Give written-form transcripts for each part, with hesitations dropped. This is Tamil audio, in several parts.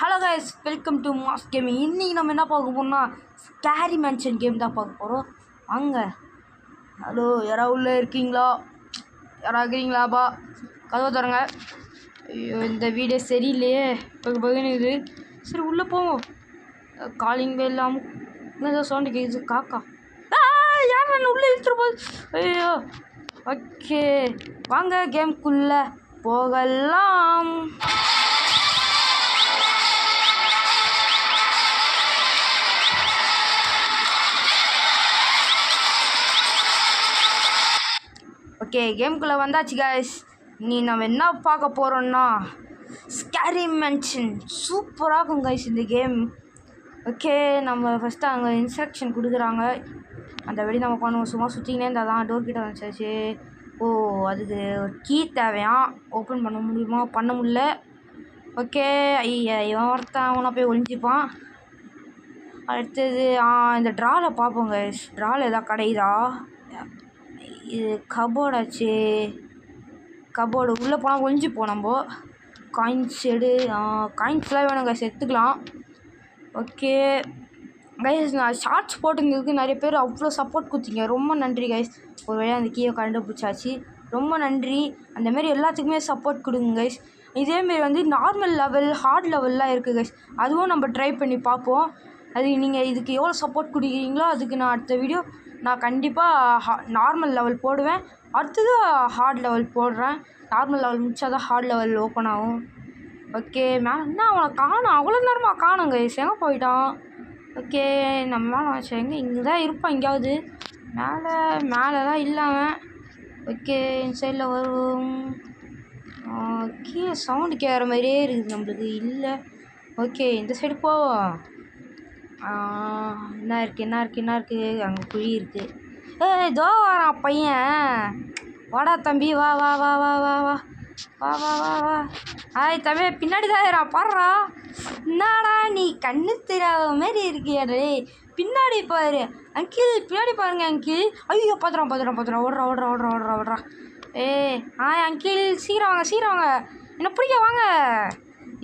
Hello guys, welcome to mass gaming. இன்றைக்கி நம்ம என்ன பார்க்க போகிறோம்னா ஸ்கேரி மேன்ஷன் கேம் தான் பார்க்க போகிறோம். வாங்க. ஹலோ, யாராவது உள்ளே இருக்கீங்களா? யாராவது இருக்கிறீங்களாப்பா? கதவை தரங்க. ஐயோ, இந்த வீடே சரியில்லையே, பகுனுக்குது. சரி, உள்ளே போவோம். காலிங் வே இல்லாமல் என்ன சவுண்டு கேட்குது? காக்கா யார் நான் உள்ளே இழுத்துட்டு போகுது? ஐயோ. ஓகே, வாங்க கேம்குள்ளே போகலாம். ஓகே, கேமுக்குள்ளே வந்தாச்சு கைஸ். நீ நம்ம என்ன பார்க்க போகிறோன்னா ஸ்கேரி மேன்ஷன். சூப்பராக இருக்கும் கைஸ் இந்த கேம். ஓகே, நம்ம ஃபஸ்ட்டு அங்கே இன்ஸ்ட்ரக்ஷன் கொடுக்குறாங்க, அந்த வழி நம்ம பண்ணுவோம். சும்மா சுற்றிக்கினே இருந்தால் தான் டோர் கிட்ட வந்துச்சாச்சு. ஓ, அதுக்கு ஒரு கீ தேவையாம். ஓப்பன் பண்ண முடியுமா? பண்ண முடியல. ஓகே, ஐயா இவன் ஒருத்தன் அவனை போய் ஒழிஞ்சிப்பான். அடுத்தது இந்த ட்ராவில் பார்ப்போம் கைஸ். ட்ராவில் எதாவது கிடைக்குதா? இது கபோர்டாச்சு. கபோர்டு உள்ளே போனால் ஒழிஞ்சிப்போம் நம்ம. காயின்ஸ் காயின்ஸ்லாம் வேணும் கைஸ், எடுத்துக்கலாம். ஓகே கைஸ், நான் ஷார்ட்ஸ் போட்டுங்கிறதுக்கு நிறைய பேர் அவ்வளோ சப்போர்ட் கொடுத்தீங்க. ரொம்ப நன்றி கைஸ். ஒரு வழியாக அந்த கீயை கண்டுபிடிச்சாச்சு. ரொம்ப நன்றி. அந்தமாரி எல்லாத்துக்குமே சப்போர்ட் கொடுங்க கைஸ். இதேமாரி வந்து நார்மல் லெவல், ஹார்ட் லெவல்லாம் இருக்குது கைஸ். அதுவும் நம்ம ட்ரை பண்ணி பார்ப்போம். அது நீங்கள் இதுக்கு எவ்வளோ சப்போர்ட் கொடுக்குறீங்களோ அதுக்கு நான் அடுத்த வீடியோ நான் கண்டிப்பாக நார்மல் லெவல் போடுவேன். அடுத்தது ஹார்ட் லெவல் போடுறேன். நார்மல் லெவல் முடிச்சா தான் ஹார்ட் லெவல் ஓப்பன் ஆகும். ஓகே, மேலே என்ன அவனை காணும், அவ்வளோ நேரமாக காணுங்க. எங்கே போயிட்டான்? ஓகே, நம்ம மேலே வச்சா இங்கே தான் இருப்பான் எங்கேயாவது. மேலெலாம் இல்லாமல். ஓகே, இந்த சைடில் வரும். கீழே சவுண்டு கேட்குற மாதிரியே இருக்குது நம்மளுக்கு. இல்லை. ஓகே, இந்த சைடு போவோம். என்ன இருக்குது? அங்கே குழி இருக்குது. இதோ வரான் பையன். வாடா தம்பி, வா வா வா வா வா வா வா வா வா வா. தம்பி பின்னாடி தான் பாடுறா. என்னடா நீ கண்ணு தெரியாத மாதிரி இருக்கியாடே? பின்னாடி பாரு அங்கிள், பின்னாடி பாருங்க அங்கிள். ஐயோ, பார்த்துறான். ஓடுறா. அங்கிள் சீக்கிரம் வாங்க. என்ன பிடிக்க வாங்க.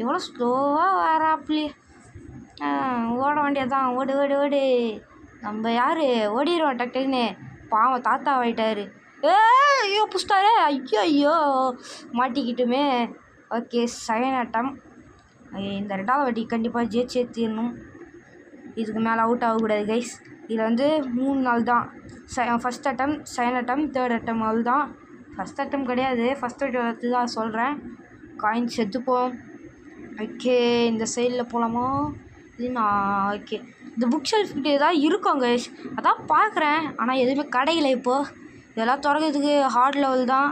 எவ்வளோ ஸ்லோவாக வராப்லி. ஓட வேண்டியதான். ஓடு. நம்ம யார் ஓடிடுவோம் டக்குன்னு. பாவம் தாத்தா ஆகிட்டாரு. ஐயோ புஷ்டாரே. ஐயோ மாட்டிக்கிட்டுமே. ஓகே, செகண்ட் அட்டம். இந்த ரெண்டாவது வாட்டி கண்டிப்பாக ஜெயிச்சே தீரணும். இதுக்கு மேலே அவுட் ஆகக்கூடாது கைஸ். இதில் வந்து 3 நாள் தான். ஃபஸ்ட் அட்டம், செகண்ட் அட்டம், தேர்ட் அட்டம். அவள் தான். ஃபஸ்ட் அட்டம் கிடையாது, ஃபஸ்ட் அட்டம் தான் சொல்கிறேன். காயின்ஸ் எடுத்துப்போம். ஓகே, இந்த சைடில் போகலாமா? ஓகே, இந்த புக் ஷெல்ஃப்கிட்ட ஏதாவது இருக்கும் கைஸ், அதான் பார்க்குறேன். ஆனால் எதுவுமே கடையில் இப்போது. இதெல்லாம் திறக்கிறதுக்கு ஹார்ட் லெவல் தான்.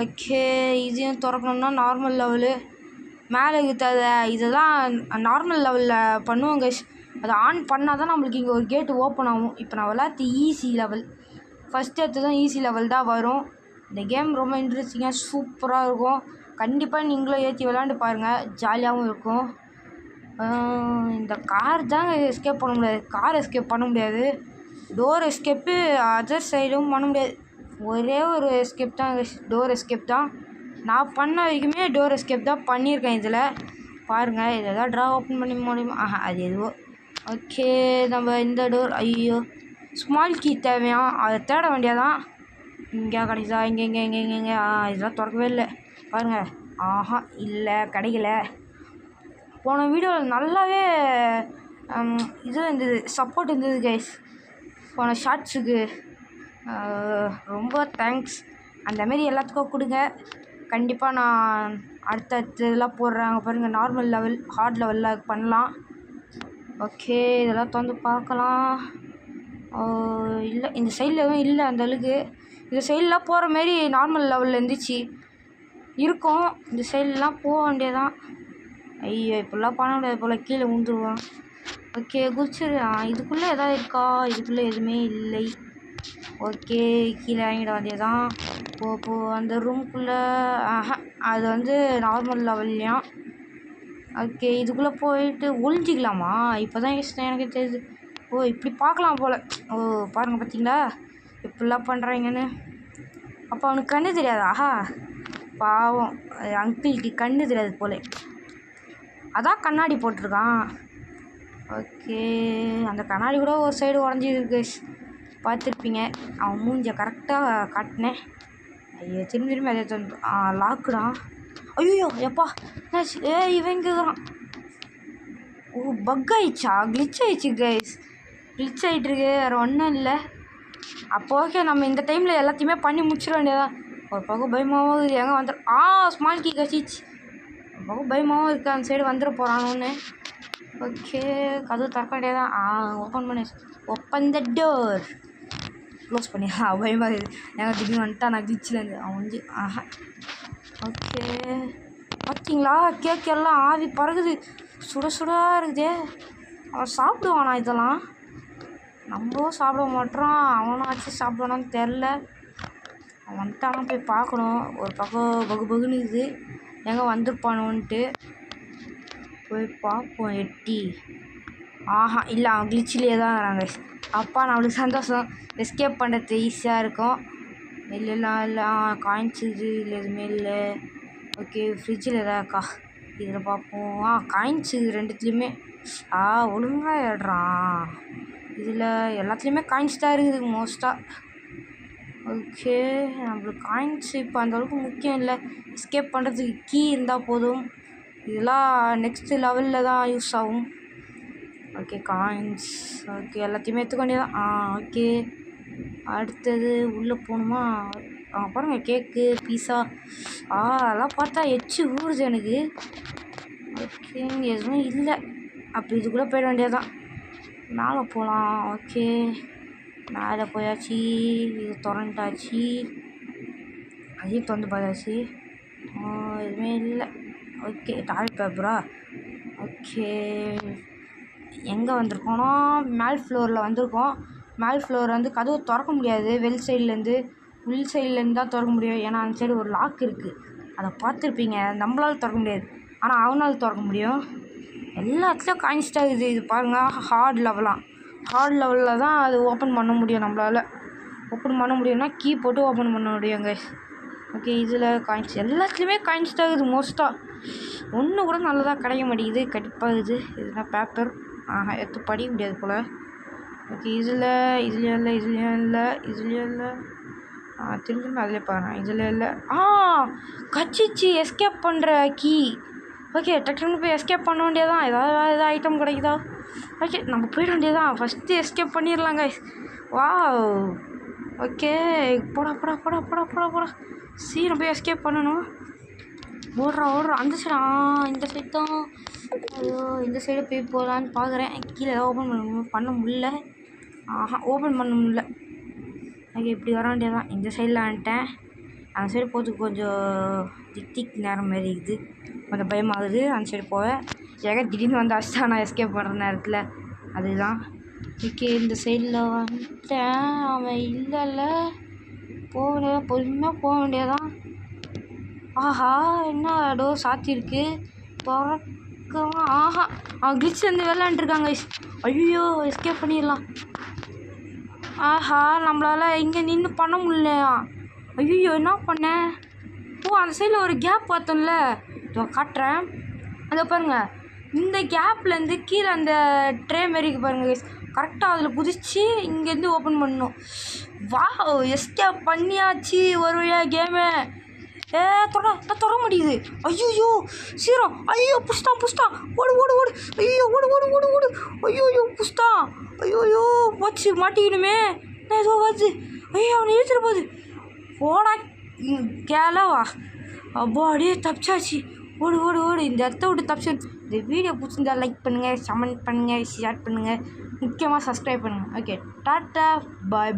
ஓகே, இதையும் திறக்கணும்னா நார்மல் லெவலு. மேலே இருக்குது இதெல்லாம் நார்மல் லெவலில் பண்ணுவோம் கைஸ். அதை ஆன் பண்ணால் தான் நம்மளுக்கு இங்கே ஒரு கேட்டு ஓப்பன் ஆகும். இப்போ நான் விளையாட்டு ஈஸி லெவல். ஃபஸ்ட் எடுத்ததும் ஈஸி லெவல் தான் வரும். இந்த கேம் ரொம்ப இன்ட்ரெஸ்டிங்காக சூப்பராக இருக்கும். கண்டிப்பாக நீங்களும் ஏற்றி விளையாண்டு பாருங்கள், ஜாலியாகவும் இருக்கும். இந்த கார் தான் எஸ்கேப் பண்ண முடியாது. கார் எஸ்கேப் பண்ண முடியாது. டோர் எஸ்கேப்பு அதர் சைடும் பண்ண முடியாது. ஒரே ஒரு எஸ்கேப் தான், டோர் எஸ்கேப் தான். நான் பண்ண வரைக்குமே டோர் எஸ்கேப் தான் பண்ணியிருக்கேன். இதில் பாருங்கள், இதை தான் ட்ரா ஓப்பன் பண்ணி முடியுமா? அது எதுவோ. ஓகே, நம்ம இந்த டோர். ஐயோ, ஸ்மால் கீ தேவையாம், அதை தேட வேண்டியதான். இங்கே கிடைக்குதா? இங்கே இதெல்லாம் திறக்கவே இல்லை பாருங்கள். இல்லை, கிடைக்கல. போன வீடியோவில் நல்லாவே இது இருந்தது, சப்போர்ட் இருந்தது கைஸ். போன ஷார்ட்ஸுக்கு ரொம்ப தேங்க்ஸ். அந்தமாரி எல்லாத்துக்கும் கொடுங்க. கண்டிப்பாக நான் அடுத்தடுத்ததெல்லாம் போடுறாங்க பாருங்கள். நார்மல் லெவல், ஹார்ட் லெவலில் பண்ணலாம். ஓகே, இதெல்லாம் திறந்து பார்க்கலாம். இல்லை, இந்த சைடில் எதுவும் இல்லை அந்த அளவுக்கு. இந்த சைடெலாம் போகிற மாரி நார்மல் லெவலில் இருந்துச்சு இருக்கும். இந்த சைட்லாம் போக வேண்டியதான். ஐயோ, இப்படிலாம் பண்ண முடியாது போல், கீழே விழுந்துருவோம். ஓகே, குதிச்சிரு. இதுக்குள்ளே எதாவது இருக்கா? இதுக்குள்ளே எதுவுமே இல்லை. ஓகே, கீழே இறங்கிட வேண்டியதான். போ அந்த ரூம்குள்ளே. அது வந்து நார்மல் லெவல்லையாம். ஓகே, இதுக்குள்ளே போயிட்டு ஒழிஞ்சிக்கலாமா? இப்போ தான் எனக்கு தெரியுது. இப்படி பார்க்கலாம் போல். பாருங்கள், பார்த்தீங்களா இப்படிலாம் பண்ணுறாங்கன்னு. அப்போ அவனுக்கு கண்ணு தெரியாதா? பாவம், அங்கிளுக்கு கண்ணு தெரியாது போல. அதான் கண்ணாடி போட்டிருக்கான். ஓகே, அந்த கண்ணாடி கூட ஒரு சைடு உடஞ்சிருக்கு, பார்த்துருப்பீங்க. அவன் மூஞ்ச கரெக்டாக காட்டினேன். ஐயோ, திரும்பி அதே லாக்குடான். ஐயோ எப்பா என்னாச்சு? இவங்கிறான். ஓ, பக் ஆயிடுச்சா? கிளிச் ஆயிடுச்சு கைஸ், கிளிச் ஆகிட்டுருக்கு, வேறு ஒன்றும் இல்லை. அப்போ ஓகே, நம்ம இந்த டைமில் எல்லாத்தையுமே பண்ணி முடிச்சிட வேண்டியதான். ஒரு பக்கம் பயமாகவும் இருக்குது, எங்கே வந்துடும். ஸ்மால் கீ கசிச்சு. ஒரு பக்கம் பயமாகவும் இருக்குது, அந்த சைடு வந்துட போகிறானோன்னு. ஓகே, கதவு திறக்க வேண்டியதான். ஓப்பன் பண்ணி ஓப்பன் த டோர். க்ளோஸ் பண்ணி பயமாக இருக்குது. எங்கள் திடீர்னு வந்துட்டா நான் கிளிச்சிலேருந்து அவன் வந்து ஓகே, பார்த்தீங்களா? கேக் எல்லாம் ஆவி பறகுது, சுட சுடாக இருக்குதே. அவன் சாப்பிடுவானா இதெல்லாம்? நம்மளும் சாப்பிட மாட்டோம், அவனும் ஆச்சு சாப்பிடுவானான்னு தெரில. அவன் வந்துட்டானா போய் பார்க்கணும். ஒரு பக்கம் பகு பகுன்னு இருக்குது, எங்கே வந்திருப்பானோன்ட்டு போய் பார்ப்போம். எட்டி இல்லை, அவன் கிளிச்சிலே தான் வராங்க. அப்பா நம்மளுக்கு சந்தோஷம், எஸ்கேப் பண்ணுறது ஈஸியாக இருக்கும். இல்லை காயின்ஸு இல்லை எதுவுமே இல்லை. ஓகே, ஃப்ரிட்ஜில் எதாக்கா இதில் பார்ப்போம். காயின்ஸு ரெண்டுத்துலேயுமே ஒழுங்காக ஏடுறான். இதில் எல்லாத்துலேயுமே காயின்ஸ் தான் இருக்குது மோஸ்ட்டாக. ஓகே, நம்மளுக்கு காயின்ஸ் இப்போ அந்தளவுக்கு முக்கியம் இல்லை, எஸ்கேப் பண்ணுறதுக்கு கீ இருந்தால் போதும். இதெல்லாம் நெக்ஸ்ட்டு லெவலில் தான் யூஸ் ஆகும். Okay, coins. ஓகே, எல்லாத்தையுமே எடுத்துக்க வேண்டியதான். ஓகே, அடுத்தது உள்ளே போகணுமா? பாருங்கள், கேக்கு, பீஸா, அதெல்லாம் பார்த்தா எச்சு ஊறுது எனக்கு. ஓகே, எதுவும் இல்லை. அப்போ இதுக்குள்ளே போயிட வேண்டியதான். மேலே போகலாம். ஓகே, மேலே போயாச்சு. இது திறந்துட்டாச்சு, அதையும் திறந்து பார்த்தாச்சு. எதுவுமே இல்லை. Okay, toilet பேப்பரா? ஓகே, எங்கே வந்திருக்கோன்னா மேல் ஃப்ளோரில் வந்திருக்கோம். மேல் ஃப்ளோர் வந்து கதவு திறக்க முடியாது, வெளி சைட்லேருந்து. உள் சைட்லேருந்து தான் திறக்க முடியும், ஏன்னா அந்த சைடு ஒரு லாக் இருக்குது. அதை பார்த்துருப்பீங்க. நம்மளால் திறக்க முடியாது, ஆனால் அவனால் திறக்க முடியும். எல்லாத்துலேயும் காயின்ஸ் தான் இருக்குது. இது பாருங்கள், ஹார்ட் லெவலில் தான் அது ஓப்பன் பண்ண முடியும். நம்மளால் ஓப்பன் பண்ண முடியும்னா கீ போட்டு ஓப்பன் பண்ண முடியுங்க. ஓகே, இதில் காயின்ஸ், எல்லாத்துலேயுமே காயின்ஸ் தான் இருக்குது மோஸ்ட்டாக. ஒன்று கூட நல்லதாக கிடைக்க மாட்டேங்குது, கண்டிப்பாகுது. இதுதான் பேப்பர், எடுத்து படிக்க முடியாது போல். ஓகே, இதுலேயும் இல்லை. திரும்பி அதிலே பாருங்கள், இதில் இல்லை. கச்சிச்சு எஸ்கேப் பண்ணுற கீ. ஓகே, டக்குன்னு போய் எஸ்கேப் பண்ண வேண்டியதான். ஏதாவது ஐட்டம் கிடைக்குதா? ஓகே, நம்ம போயிட வேண்டியதான். ஃபஸ்ட்டு எஸ்கேப் பண்ணிடலாங்க. ஓகே, போடா சீக்கிரம் போய் எஸ்கேப் பண்ணணும். ஓடுறா அந்த சைடு. இந்த சைடு தான். ஐயோ, இந்த சைடு போய் போகலான்னு பார்க்குறேன். கீழே ஏதாவது ஓப்பன் பண்ண முடியல. ஓப்பன் பண்ண முடியல. ஓகே, இப்படி வர வேண்டியதான். இந்த சைடில் வந்துட்டேன். அந்த சைடு போகிறதுக்கு கொஞ்சம் திக் நேரம் மாரி இருக்குது, கொஞ்சம் பயமாகுது. அந்த சைடு போவேன், திடீர்னு வந்து அடிச்சா நான் எஸ்கேப் பண்ணுற நேரத்தில். அதுதான். ஓகே, இந்த சைடில் வந்துட்டேன். அவன் இல்லைல்ல, போக வேண்டியதான், பொறுமையாக போக வேண்டியதான். என்ன டோர் சாத்தியிருக்கு, திறக்கலாம். அவன் கிளிச் வந்து விளாண்டுருக்காங்க. ஐயோ, எஸ்கேப் பண்ணிடலாம். நம்மளால் இங்கே நின்று பண்ண முடியலையா? ஐயோ, என்ன பண்ணேன்? அந்த சைடில் ஒரு கேப் பார்த்தோம்ல, காட்டுறேன். அதை பாருங்கள், இந்த கேப்லேருந்து கீழே அந்த ட்ரே மாரிக்கு பாருங்கள், கரெக்டாக அதில் குதிச்சு இங்கேருந்து ஓப்பன் பண்ணணும். எஸ்கேப் பண்ணியாச்சு ஒரு வழியாக கேமு. தொட முடியுது. ஐயோ சீரம், ஐயோ புஷ்டான், ஓடு. ஐயோ ஓடு. ஐயோ புஷ்டான். ஐயோ போச்சு, மாட்டிக்கணுமே. ஏதோ வருது. ஐயோ, அவனை இழுத்துட்டு போகுது. போடா கேளவா. அப்படியே தப்பிச்சாச்சு. ஓடு. இந்த இடத்த விட்டு தப்பிச்சு. இந்த வீடியோ பிடிச்சிருந்தா லைக் பண்ணுங்கள், கமெண்ட் பண்ணுங்கள், ஷேர் பண்ணுங்கள், முக்கியமாக சப்ஸ்கிரைப் பண்ணுங்கள். ஓகே, டாட்டா, பாய்.